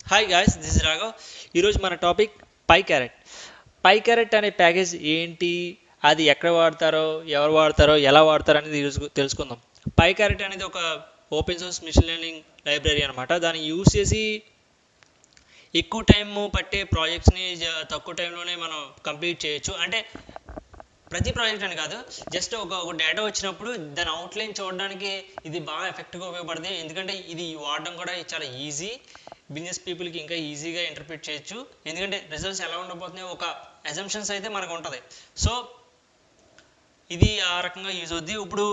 Hi guys, this is Raghav. ఈరోజు మన topic పైక్యారెట్. పైక్యారెట్ అనే ప్యాకేజ్ ఏంటి, అది ఎక్కడ వాడతారో, ఎవరు వాడతారో, ఎలా వాడతారో అనేది ఈరోజు తెలుసుకుందాం. పైక్యారెట్ అనేది ఒక open source machine learning library అనమాట. దాన్ని యూజ్ చేసి ఎక్కువ టైం పట్టే ప్రాజెక్ట్స్ని తక్కువ టైంలోనే మనం కంప్లీట్ చేయొచ్చు. అంటే ప్రతి ప్రాజెక్ట్ అని కాదు, జస్ట్ ఒక డేటా వచ్చినప్పుడు దాని అవుట్లైన్ చూడడానికి ఇది బాగా ఎఫెక్టివ్గా ఉపయోగపడుతుంది. ఎందుకంటే ఇది వాడడం కూడా చాలా ఈజీ. బిజినెస్ పీపుల్కి ఇంకా ఈజీగా ఇంటర్ప్రిట్ చేయొచ్చు. ఎందుకంటే రిజల్ట్స్ ఎలా ఉండబోతున్నాయి ఒక అజంప్షన్స్ అయితే మనకు ఉంటుంది. సో ఇది ఆ రకంగా యూజ్ అవుద్ది. ఇప్పుడు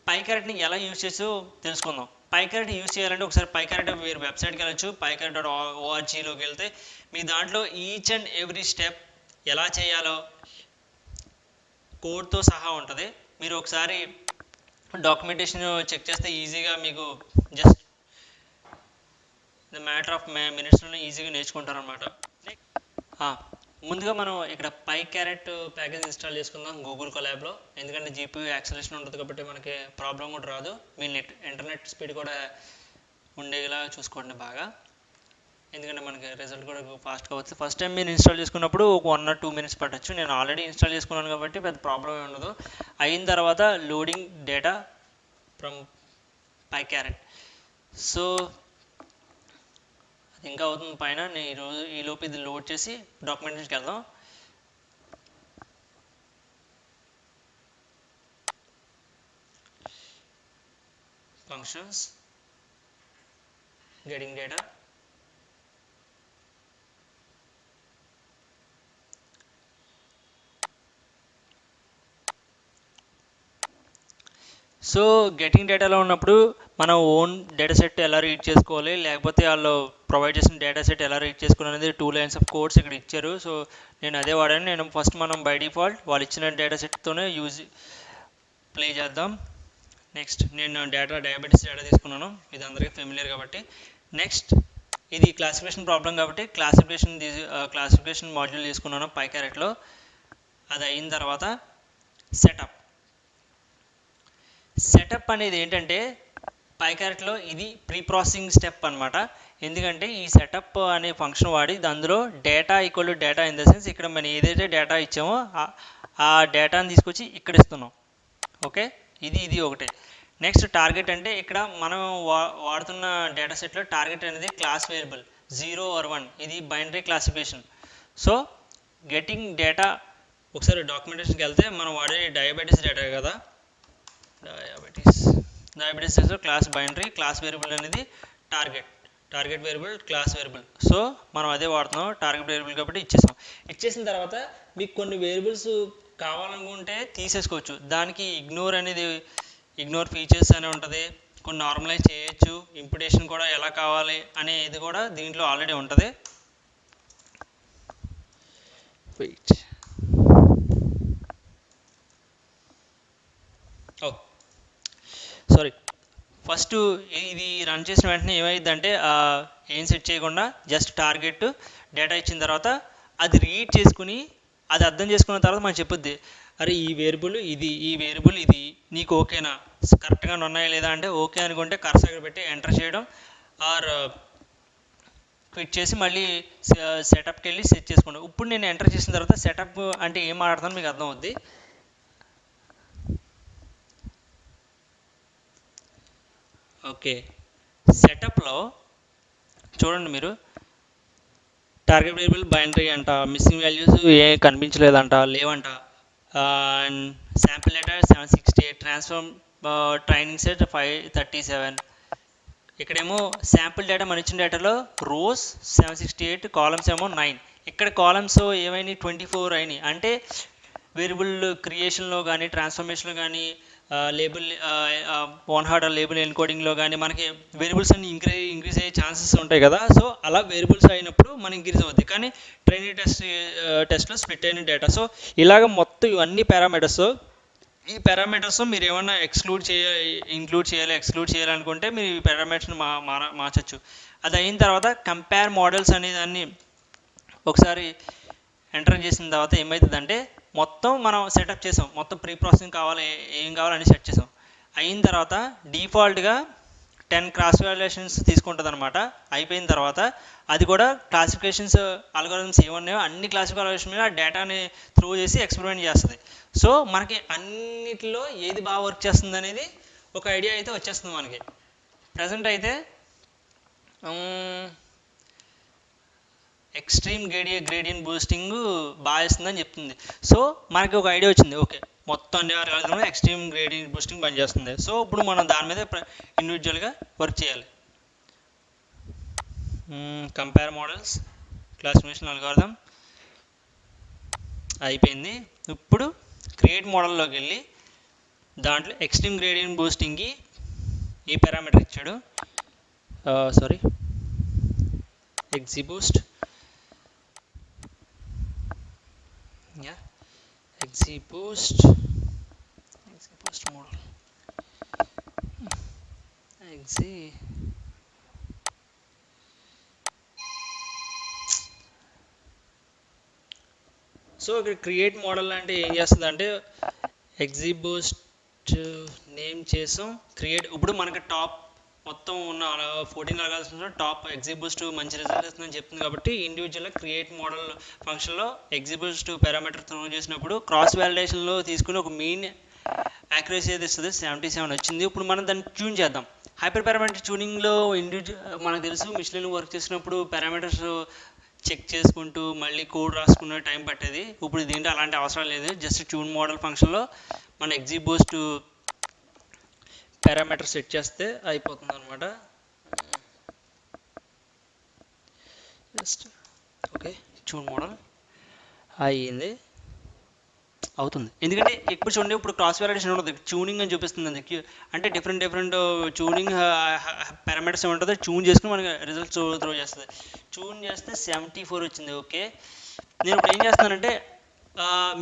పైక్యారెట్ని ఎలా యూజ్ చేసో తెలుసుకుందాం. పైక్యారెట్ యూజ్ చేయాలంటే ఒకసారి పైక్యారెట్ మీరు వెబ్సైట్కి వెళ్ళచ్చు. paycaret.orgలోకి వెళ్తే మీ దాంట్లో ఈచ్ అండ్ ఎవ్రీ స్టెప్ ఎలా చేయాలో కోడ్తో సహా ఉంటుంది. మీరు ఒకసారి డాక్యుమెంటేషన్ చెక్ చేస్తే ఈజీగా మీకు జస్ట్ ద మ్యాటర్ ఆఫ్ మినిట్స్లోనే ఈజీగా నేర్చుకుంటారు అనమాట. ముందుగా మనం ఇక్కడ పైక్యారెట్ ప్యాకేజ్ ఇన్స్టాల్ చేసుకుందాం గూగుల్ కొలాబ్లో. ఎందుకంటే జీపీయూ యాక్సలేషన్ ఉంటుంది కాబట్టి మనకి ప్రాబ్లం కూడా రాదు. మీ ఇంటర్నెట్ స్పీడ్ కూడా ఉండేలా చూసుకోండి బాగా, ఎందుకంటే మనకి రిజల్ట్ కూడా ఫాస్ట్గా వస్తుంది. ఫస్ట్ టైం మీరు ఇన్స్టాల్ చేసుకున్నప్పుడు ఒక 1 or 2 minutes పట్టచ్చు. నేను ఆల్రెడీ ఇన్స్టాల్ చేసుకున్నాను కాబట్టి పెద్ద ప్రాబ్లం ఏమి ఉండదు. అయిన తర్వాత లోడింగ్ డేటా ఫ్రమ్ పైక్యారెట్. సో అది ఇంకా అవుతుంది పైన. నేను ఈలోపు ఇది లోడ్ చేసి డాక్యుమెంటేషన్కి వెళ్దాం. Functions, getting data, so getting డేటాలో ఉన్నప్పుడు మన ఓన్ డేటా సెట్ ఎలా రీడ్ చేసుకోవాలి, లేకపోతే వాళ్ళు ప్రొవైడ్ చేసిన డేటా సెట్ ఎలా రీడ్ చేసుకోవాలి అనేది 2 lines ఆఫ్ కోడ్స్ ఇక్కడ ఇచ్చారు. సో నేను అదే వాడాను. నేను ఫస్ట్ మనం బై డిఫాల్ట్ వాళ్ళు ఇచ్చిన డేటా సెట్తోనే ప్లే చేద్దాం. నెక్స్ట్ నేను డయాబెటీస్ డేటా తీసుకున్నాను, ఇది అందరికీ ఫెమిలియర్ కాబట్టి. నెక్స్ట్ ఇది క్లాసిఫికేషన్ ప్రాబ్లం కాబట్టి క్లాసిఫికేషన్ మాడ్యూల్ తీసుకున్నాను పైక్యారెట్లో. అది అయిన తర్వాత సెటప్ అనేది ఏంటంటే పైక్యారెట్లో ఇది ప్రీ ప్రాసెసింగ్ స్టెప్ అనమాట. ఎందుకంటే ఈ సెటప్ అనే ఫంక్షన్ వాడి అందులో data equal to data in the sense ఇక్కడ మనం ఏదైతే డేటా ఇచ్చామో ఆ డేటాని తీసుకొచ్చి ఇక్కడ ఇస్తున్నాం. ఓకే, ఇది ఒకటే. నెక్స్ట్ టార్గెట్ అంటే ఇక్కడ మనం వాడుతున్న డేటా సెట్లో టార్గెట్ అనేది క్లాస్ వేరియబుల్ 0 or 1. ఇది binary classification. So getting data ఒకసారి డాక్యుమెంటేషన్కి వెళ్తే మనం వాడే డయాబెటీస్ డేటా కదా, diabetes class binary, class variable అనేది target variable, class variable. So మనం అదే వాడుతున్నాం టార్గెట్ వేరియబుల్ కాబట్టి ఇచ్చేసిన తర్వాత మీకు కొన్ని వేరియబుల్స్ కావాలనుకుంటే తీసేసుకోవచ్చు. దానికి ఇగ్నోర్ ఫీచర్స్ అని ఉంటుంది. కొన్ని నార్మలైజ్ చేయొచ్చు. ఇంప్యుటేషన్ కూడా ఎలా కావాలి అనేది కూడా దీంట్లో ఆల్రెడీ ఉంటుంది. Wait, sorry. ఫస్ట్ ఇది రన్ చేసిన వెంటనే ఏమైందంటే ఏం సెట్ చేయకుండా జస్ట్ టార్గెట్ డేటా ఇచ్చిన తర్వాత అది రీడ్ చేసుకుని అది అర్థం చేసుకున్న తర్వాత మనకు చెప్పుద్ది, అరే ఈ వేరియబుల్ ఇది నీకు ఓకేనా, కరెక్ట్గా ఉన్నాయా లేదా అంటే ఓకే అనుకుంటే కర్సర్ పెట్టి ఎంటర్ చేయడం, ఆర్ క్విట్ చేసి మళ్ళీ సెటప్కి వెళ్ళి సెట్ చేసుకోండి. ఇప్పుడు నేను ఎంటర్ చేసిన తర్వాత సెటప్ అంటే ఏం మాట్లాడతాను మీకు అర్థం అవుద్ది. ఓకే, సెటప్లో చూడండి మీరు, టార్గెట్ వేరియబుల్ బైనరీ అంట, మిస్సింగ్ వాల్యూస్ ఏ కనిపించలేదంట, లేవంట, and sample data 768, transform training set 537. ఇక్కడేమో శాంపిల్ డేటా మన ఇచ్చిన డేటాలో రోస్ 768, కాలమ్స్ ఏమో 9. ఇక్కడ కాలమ్స్ ఏమైనాయి 24 అయినాయి. అంటే వేరియబుల్ క్రియేషన్లో కానీ ట్రాన్స్ఫర్మేషన్లో కానీ లేబుల్ వన్ హార్డ్ లేబుల్ ఎన్కోడింగ్లో కానీ మనకి వేరియబుల్స్ అన్ని ఇంక్రీజ్ అయ్యే ఛాన్సెస్ ఉంటాయి కదా. సో అలా వేరియబుల్స్ అయినప్పుడు మనం ఇంక్రీజ్ అవుద్ది. కానీ ట్రైనింగ్ టెస్ట్లో స్ప్లిట్ అయిన డేటా. సో ఇలాగ మొత్తం ఇవన్నీ పారామీటర్స్, ఈ పారామీటర్స్ మీరు ఏమన్నా ఇంక్లూడ్ చేయాలనుకుంటే మీరు ఈ పారామీటర్స్ని మార్చచ్చు. అది అయిన తర్వాత కంపేర్ మోడల్స్ అనే దాన్ని ఒకసారి ఎంటర్ చేసిన తర్వాత ఏమవుతుందంటే మొత్తం మనం సెటప్ చేసాం, మొత్తం ప్రీ ప్రాసెసింగ్ ఏం కావాలని సెట్ చేసాం. అయిన తర్వాత డిఫాల్ట్గా క్రాస్ వాల్యుయేషన్స్ తీసుకుంటుంది అనమాట. అయిపోయిన తర్వాత అది కూడా క్లాసిఫికేషన్స్ అల్గోరిథమ్స్ ఏమున్నాయో అన్ని క్లాసిఫికేషన్ మీద ఆ డేటాని త్రో చేసి ఎక్స్పెరిమెంట్ చేస్తుంది. సో మనకి అన్నిటిలో ఏది బాగా వర్క్ చేస్తుంది అనేది ఒక ఐడియా అయితే వచ్చేస్తుంది మనకి. ప్రజెంట్ అయితే ఎక్స్ట్రీమ్ గ్రేడియన్ బూస్టింగ్ బాగా ఇస్తుందని చెప్తుంది. సో మనకి ఒక ఐడియా వచ్చింది, ఓకే మొత్తం అన్ని అల్గోరిథంలో ఎక్స్ట్రీమ్ గ్రేడియన్ బూస్టింగ్ పనిచేస్తుంది. సో ఇప్పుడు మనం దాని మీద ఇండివిజువల్గా వర్క్ చేయాలి. కంపేర్ మోడల్స్, క్లాసిఫికేషన్ అల్గోరిథం అయిపోయింది. ఇప్పుడు క్రియేట్ మోడల్లోకి వెళ్ళి దాంట్లో ఎక్స్ట్రీమ్ గ్రేడియన్ బూస్టింగ్కి ఈ పారామీటర్ ఇచ్చాడు, sorry XGBoost, XGBoost model, so ఇక్కడ క్రియేట్ మోడల్ అంటే ఏం చేస్తుంది అంటే XGBoost నేమ్ చేసాం, క్రియేట్. ఇప్పుడు మనకి టాప్ మొత్తం ఉన్న 14 అల్గారిథమ్స్లో టాప్ XGBoost మంచి రిజల్ట్ ఇస్తుందని చెప్తుంది కాబట్టి ఇండివిజువల్గా క్రియేట్ మోడల్ ఫంక్షన్లో XGBoost పారామీటర్ త్రో చేసినప్పుడు క్రాస్ వాలిడేషన్లో తీసుకుని ఒక మీన్ యాక్యురసీ అయితే ఇస్తుంది, 77 వచ్చింది. ఇప్పుడు మనం దాన్ని ట్యూన్ చేద్దాం. హైపర్ పారామీటర్ ట్యూనింగ్లో మనకు తెలుసు మిషన్ లెర్నింగ్ వర్క్ చేసినప్పుడు పారామీటర్స్ చెక్ చేసుకుంటూ మళ్ళీ కోడ్ రాసుకునే టైం పట్టేది. ఇప్పుడు దీంట్లో అలాంటి అవసరం లేదు, జస్ట్ ట్యూన్ మోడల్ ఫంక్షన్లో మన XGBoost పారామీటర్ సెట్ చేస్తే అయిపోతుంది అనమాట. జస్ట్ ఓకే ట్యూన్ మోడల్ అయ్యింది, అవుతుంది. ఎందుకంటే ఇప్పుడు చూడండి, ఇప్పుడు క్రాస్ వాలిడేషన్ ఉంటుంది, ట్యూనింగ్ అని చూపిస్తుంది అది. అంటే డిఫరెంట్ ట్యూనింగ్ పారామీటర్స్ ఏముంటుందో ట్యూన్ చేసుకుని మనకి రిజల్ట్స్ త్రో చేస్తుంది. ట్యూన్ చేస్తే 74 వచ్చింది. ఓకే నేను ఇప్పుడు ఏం చేస్తానంటే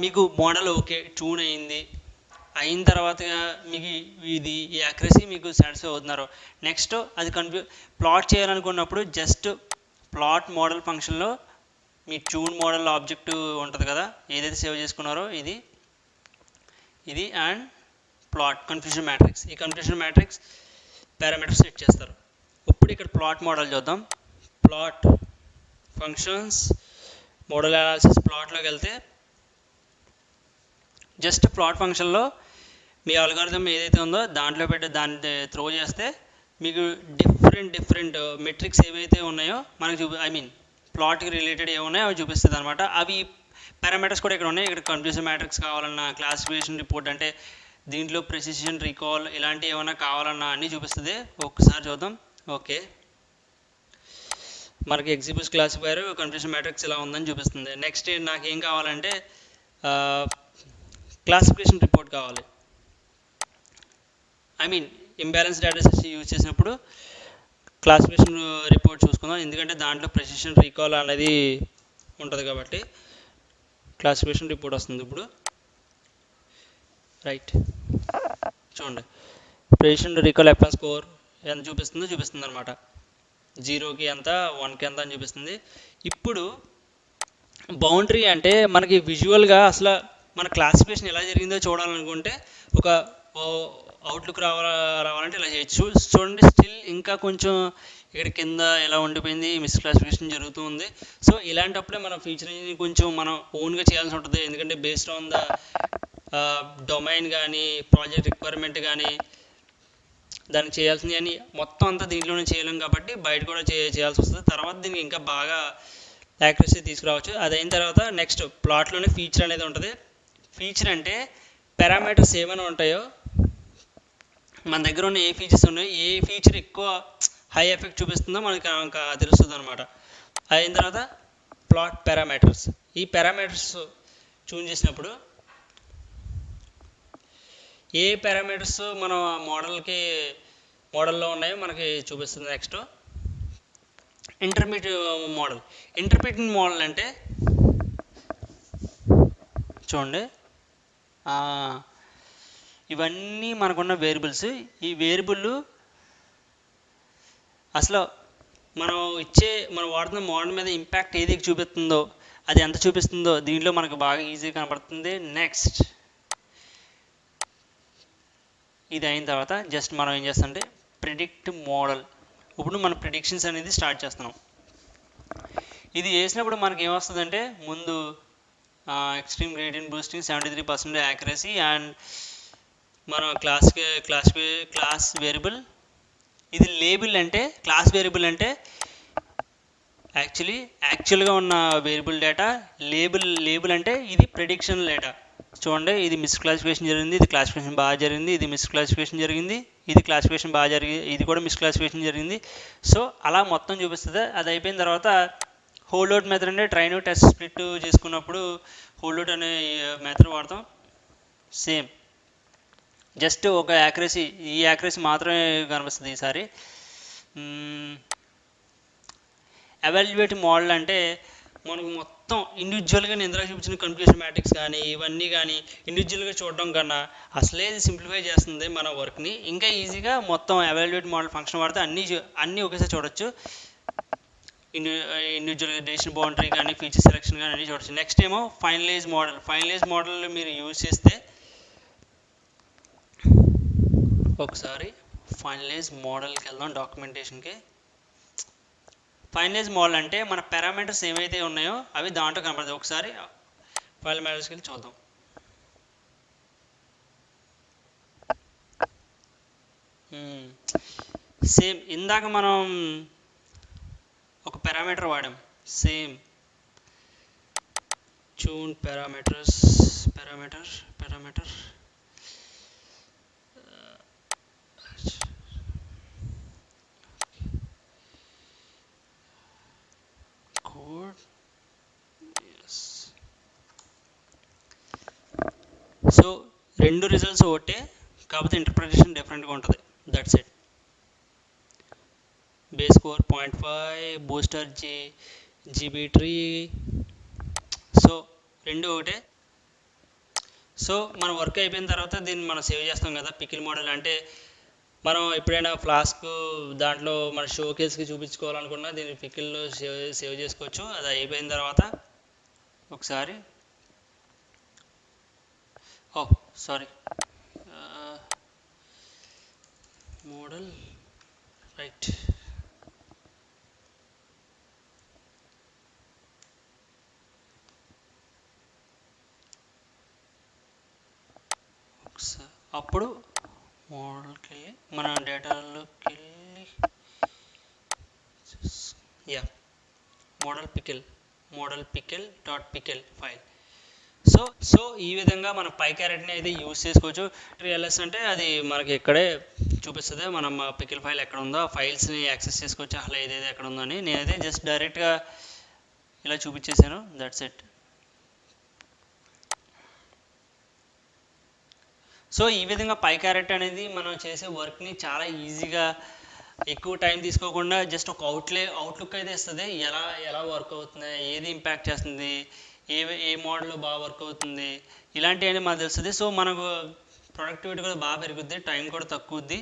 మీకు మోడల్ ఓకే ట్యూన్ అయిన తర్వాత మీకు ఇది ఈ యాక్యురసీ మీకు సాటిస్ఫై అవుతున్నారు. నెక్స్ట్ అది ప్లాట్ చేయాలనుకున్నప్పుడు జస్ట్ ప్లాట్ మోడల్ ఫంక్షన్లో మీ ట్యూన్ మోడల్ ఆబ్జెక్ట్ ఉంటుంది కదా, ఏదైతే సేవ్ చేసుకున్నారో ఇది అండ్ ప్లాట్ కన్ఫ్యూజన్ మ్యాట్రిక్స్, ఈ కన్ఫ్యూజన్ మ్యాట్రిక్స్ పారామీటర్స్ సెట్ చేస్తారు. ఇప్పుడు ఇక్కడ ప్లాట్ మోడల్ చూద్దాం. ప్లాట్ ఫంక్షన్స్ మోడల్ అనాలిసిస్ ప్లాట్లోకి వెళ్తే జస్ట్ ప్లాట్ ఫంక్షన్లో మీ అల్గారిథం ఏదైతే ఉందో దాంట్లో పెట్టి దాన్ని త్రో చేస్తే మీకు డిఫరెంట్ మెట్రిక్స్ ఏవైతే ఉన్నాయో మనకు ప్లాట్కి రిలేటెడ్ ఏమున్నాయో అవి చూపిస్తుంది అనమాట. అవి పారామీటర్స్ కూడా ఇక్కడ ఉన్నాయి. ఇక్కడ కన్ఫ్యూజన్ మ్యాట్రిక్స్ కావాలన్నా, క్లాసిఫికేషన్ రిపోర్ట్ అంటే దీంట్లో ప్రెసిషన్ రీకాల్ ఇలాంటివి ఏమైనా కావాలన్నా అన్నీ చూపిస్తుంది. ఒకసారి చూద్దాం. ఓకే మనకి XGBoost క్లాసిఫైర్ కన్ఫ్యూజన్ మ్యాట్రిక్స్ ఇలా ఉందని చూపిస్తుంది. నెక్స్ట్ నాకు ఏం కావాలంటే క్లాసిఫికేషన్ రిపోర్ట్ కావాలి. ఇంబ్యాలెన్స్ డేటా సెట్స్ యూజ్ చేసినప్పుడు క్లాసిఫికేషన్ రిపోర్ట్ చూసుకుందాం, ఎందుకంటే దాంట్లో ప్రెసిషన్ రీకాల్ అనేది ఉంటుంది కాబట్టి క్లాసిఫికేషన్ రిపోర్ట్ వస్తుంది. ఇప్పుడు రైట్ చూడండి, ప్రెసిషన్ రీకాల్ FN స్కోర్ ఎంత చూపిస్తుంది అనమాట. 0కి ఎంత 1కి ఎంత అని చూపిస్తుంది. ఇప్పుడు బౌండరీ అంటే మనకి విజువల్గా అసలు మన క్లాసిఫికేషన్ ఎలా జరిగిందో చూడాలనుకుంటే ఒక అవుట్లుక్ రావాలంటే ఇలా చేయొచ్చు. చూడండి స్టిల్ ఇంకా కొంచెం ఇక్కడ కింద ఎలా ఉండిపోయింది, మిస్ క్లాసిఫికేషన్ జరుగుతూ ఉంది. సో ఇలాంటప్పుడే మన ఫీచర్ని కొంచెం మనం ఓన్గా చేయాల్సి ఉంటుంది, ఎందుకంటే బేస్డ్ ఆన్ ద డొమైన్ కానీ ప్రాజెక్ట్ రిక్వైర్మెంట్ కానీ దానికి చేయాల్సింది కానీ మొత్తం అంతా దీంట్లోనే చేయలేం కాబట్టి బయట కూడా చేయాల్సి వస్తుంది. తర్వాత దీనికి ఇంకా బాగా యాక్యురసీ తీసుకురావచ్చు. అదైన తర్వాత నెక్స్ట్ ప్లాట్లోనే ఫీచర్ అనేది ఉంటుంది. ఫీచర్ అంటే పారామీటర్స్ ఏమైనా ఉంటాయో మన దగ్గర ఉన్న ఏ ఫీచర్స్ ఉన్నాయో ఏ ఫీచర్ ఎక్కువ హై ఎఫెక్ట్ చూపిస్తుందో మనకి తెలుస్తుంది అనమాట. అయిన తర్వాత ప్లాట్ పారామీటర్స్, ఈ పారామీటర్స్ చూన్ చేసినప్పుడు ఏ పారామీటర్స్ మన మోడల్లో ఉన్నాయో మనకి చూపిస్తుంది. నెక్స్ట్ ఇంటర్మీడియట్ మోడల్ అంటే చూడండి, ఇవన్నీ మనకున్న వేరియబుల్స్. ఈ వేరియబుల్ అసలు మనం వాడుతున్న మోడల్ మీద ఇంపాక్ట్ ఏది చూపిస్తుందో అది ఎంత చూపిస్తుందో దీంట్లో మనకు బాగా ఈజీగా కనపడుతుంది. నెక్స్ట్ ఇది అయిన తర్వాత జస్ట్ మనం ఏం చేస్తామంటే ప్రిడిక్ట్ మోడల్. ఇప్పుడు మనం ప్రిడిక్షన్స్ అనేది స్టార్ట్ చేస్తున్నాం. ఇది చేసినప్పుడు మనకి ఏమొస్తుందంటే ముందు extreme gradient boosting 73% accuracy and మన క్లాస్ వేరియబుల్. ఇది లేబుల్ అంటే క్లాస్ వేరియబుల్ అంటే యాక్చువల్గా ఉన్న వేరియబుల్ డేటా. లేబుల్ అంటే ఇది ప్రిడిక్షన్ డేటా. చూడండి, ఇది మిస్ క్లాసిఫికేషన్ జరిగింది, ఇది క్లాసిఫికేషన్ బాగా జరిగింది, ఇది మిస్ క్లాసిఫికేషన్ జరిగింది, ఇది క్లాసిఫికేషన్ బాగా జరిగింది, ఇది కూడా మిస్ క్లాసిఫికేషన్ జరిగింది. సో అలా మొత్తం చూపిస్తుంది. అది అయిపోయిన తర్వాత హోల్డ్ అవుట్ మెథడ్ అంటే ట్రైన్ టెస్ట్ స్ప్లిట్ చేసుకున్నప్పుడు హోల్డ్ అవుట్ అనే మెథడ్ వాడతాం. సేమ్ జస్ట్ ఒక యాక్యురసీ, ఈ యాక్యురసీ మాత్రమే కనిపిస్తుంది ఈసారి. ఎవాల్యుయేట్ మోడల్ అంటే మనకు మొత్తం ఇండివిజువల్గా నేను ఇందులో చూపించిన కన్ఫ్యూషన్ మ్యాట్రిక్స్ కానీ ఇవన్నీ కానీ ఇండివిజువల్గా చూడడం కన్నా అసలే ఇది సింప్లిఫై చేస్తుంది మన వర్క్ని. ఇంకా ఈజీగా మొత్తం ఎవాల్యుయేట్ మోడల్ ఫంక్షన్ వాడితే అన్నీ ఒకేసారి చూడొచ్చు. ఇండివిజువల్గా డెసిషన్ బౌండరీ కానీ ఫీచర్ సెలెక్షన్ కానీ అన్నీ చూడొచ్చు. నెక్స్ట్ ఏమో ఫైనలైజ్ మోడల్ మీరు యూజ్ చేస్తే ఒకసారి ఫైనలైజ్ మోడల్కి వెళ్దాం. డాక్యుమెంటేషన్కి ఫైనలైజ్ మోడల్ అంటే మన పారామీటర్స్ ఏవైతే ఉన్నాయో అవి దాంట్లో కనపడతాయి. ఒకసారి ఫైల్ మేనేజర్కి వెళ్ళి చూద్దాం. సేమ్ ఇందాక మనం ఒక పారామీటర్ వాడాం. Same tune parameter code. So రెండు రిజల్ట్స్ ఒకటే, కాకపోతే ఇంటర్ప్రిటేషన్ డిఫరెంట్గా ఉంటుంది. That's it. Base score 0.5, booster జీబీ3. సో రెండు ఒకటే. సో మన వర్క్ అయిపోయిన తర్వాత దీన్ని మనం సేవ్ చేస్తాం కదా. పికిల్ మోడల్ అంటే మనం ఎప్పుడైనా ఫ్లాస్క్ దాంట్లో మన షోకేస్కి చూపించుకోవాలనుకున్నా దీన్ని పికిల్లో సేవ్ చేసుకోవచ్చు. అది అయిపోయిన తర్వాత ఒకసారి సారీ మోడల్ రైట్. అప్పుడు మోడల్కి వెళ్ళి మన డేటాలోకి వెళ్ళి మోడల్ పికిల్ ఫైల్. సో ఈ విధంగా మనం పైకారెట్ని అయితే యూజ్ చేసుకోవచ్చు. రియల్ఎస్ అంటే అది మనకి ఇక్కడే చూపిస్తుంది మనం పికిల్ ఫైల్ ఎక్కడ ఉందో ఆ ఫైల్స్ని యాక్సెస్ చేసుకోవచ్చు. అసలు ఏదైతే ఎక్కడ ఉందో అని నేనైతే జస్ట్ డైరెక్ట్గా ఇలా చూపించేసాను. That's it. సో ఈ విధంగా పైకారెట్ అనేది మనం చేసే వర్క్ని చాలా ఈజీగా ఎక్కువ టైం తీసుకోకుండా జస్ట్ ఒక అవుట్లుక్ అయితే ఇస్తుంది. ఎలా వర్క్ అవుతుంది, ఏది ఇంపాక్ట్ చేస్తుంది, ఏ మోడల్లో బాగా వర్క్ అవుతుంది, ఇలాంటివన్నీ మనకు తెలుస్తుంది. సో మనకు ప్రొడక్టివిటీ కూడా బాగా పెరుగుద్ది, టైం కూడా తక్కువద్ది.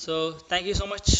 So thank you so much.